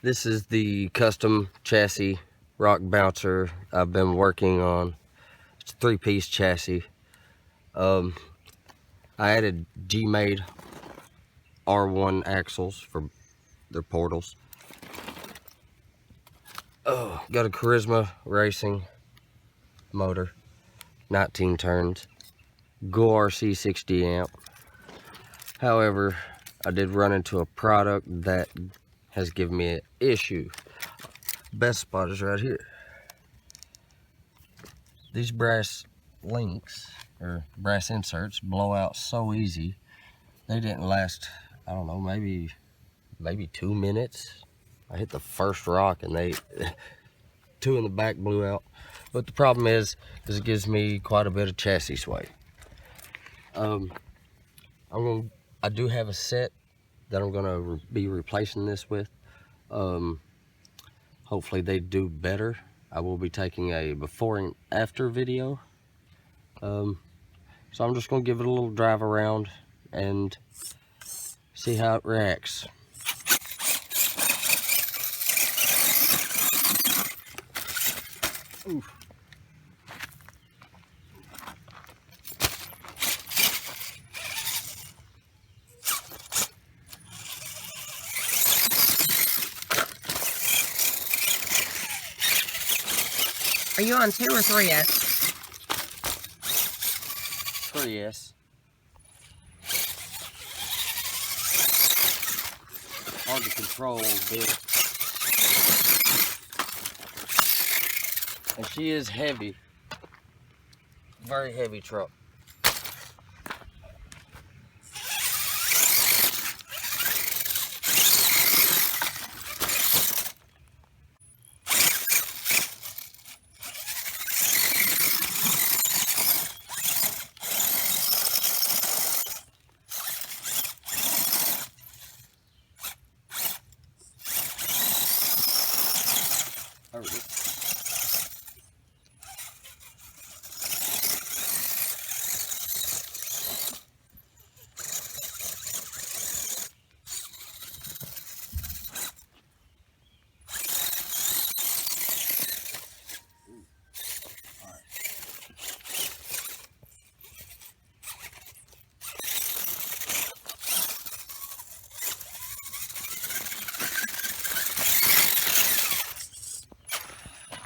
This is the custom chassis rock bouncer I've been working on. It's a 3-piece chassis. I added G-made R1 axles for their portals. Got a Charisma Racing motor, 19 turns, Go RC 60 amp. However, I did run into a product that has given me an issue. Best spot is right here. These brass links, or brass inserts, blow out so easy. They didn't last, I don't know, maybe 2 minutes. I hit the first rock and they, 2 in the back blew out. But the problem is it gives me quite a bit of chassis sway. I do have a set that I'm gonna be replacing this with. Hopefully they do better. I will be taking a before and after video. So I'm just gonna give it a little drive around and see how it reacts. Oof. Are you on 2 or 3S? 3S. Hard to control a bit. And she is heavy. Very heavy truck.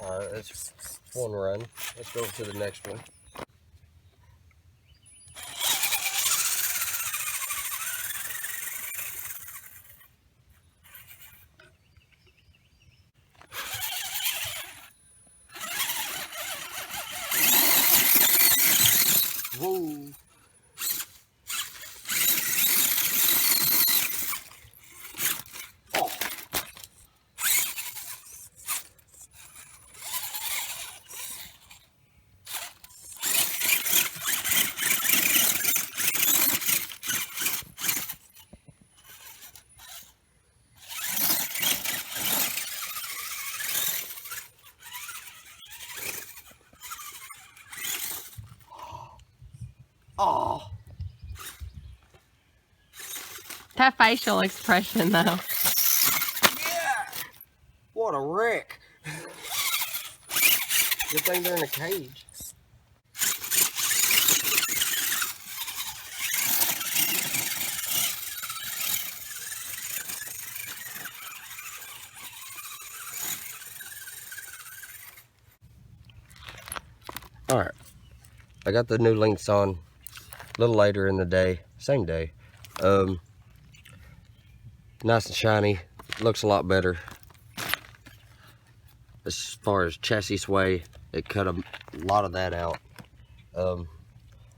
Alright, that's one run. Let's go to the next one. Whoa! Oh! That facial expression, though. Yeah! What a wreck! Good thing they're in a cage. Alright, I got the new links on a little later in the day, same day. Nice and shiny, looks a lot better. As far as chassis sway, it cut a lot of that out. I'm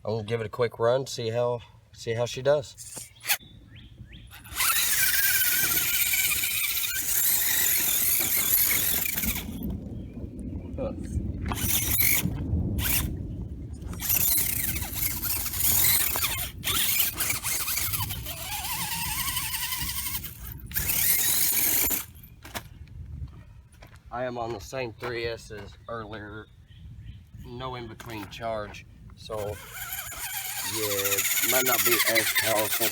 gonna give it a quick run, see how she does. Huh. I am on the same 3S as earlier, no in between charge, so yeah, it might not be as powerful.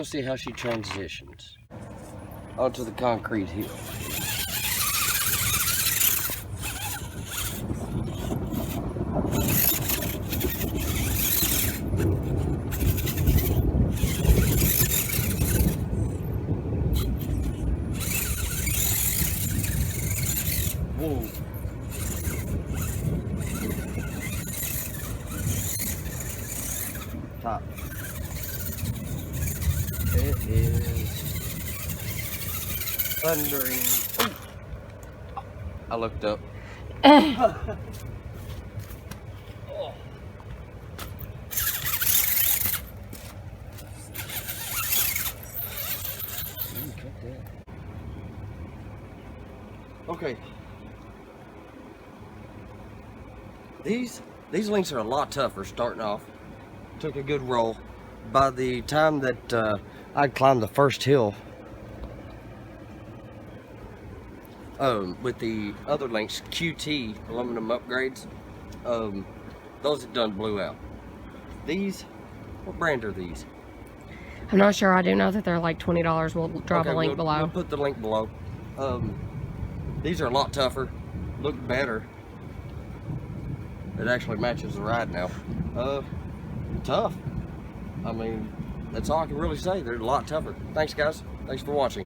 go see how she transitions onto the concrete hill. Whoa. Top. It is thundering. Ooh. I looked up. Oh. Okay. These links are a lot tougher starting off. Took a good roll. By the time that I'd climbed the first hill, with the other links, QT aluminum upgrades, those had done blew out. These, what brand are these? I'm not sure. I do know that they're like $20. We'll drop a link below. We'll put the link below. These are a lot tougher, look better. It actually matches the ride now. Tough. I mean, that's all I can really say. They're a lot tougher. Thanks, guys. Thanks for watching.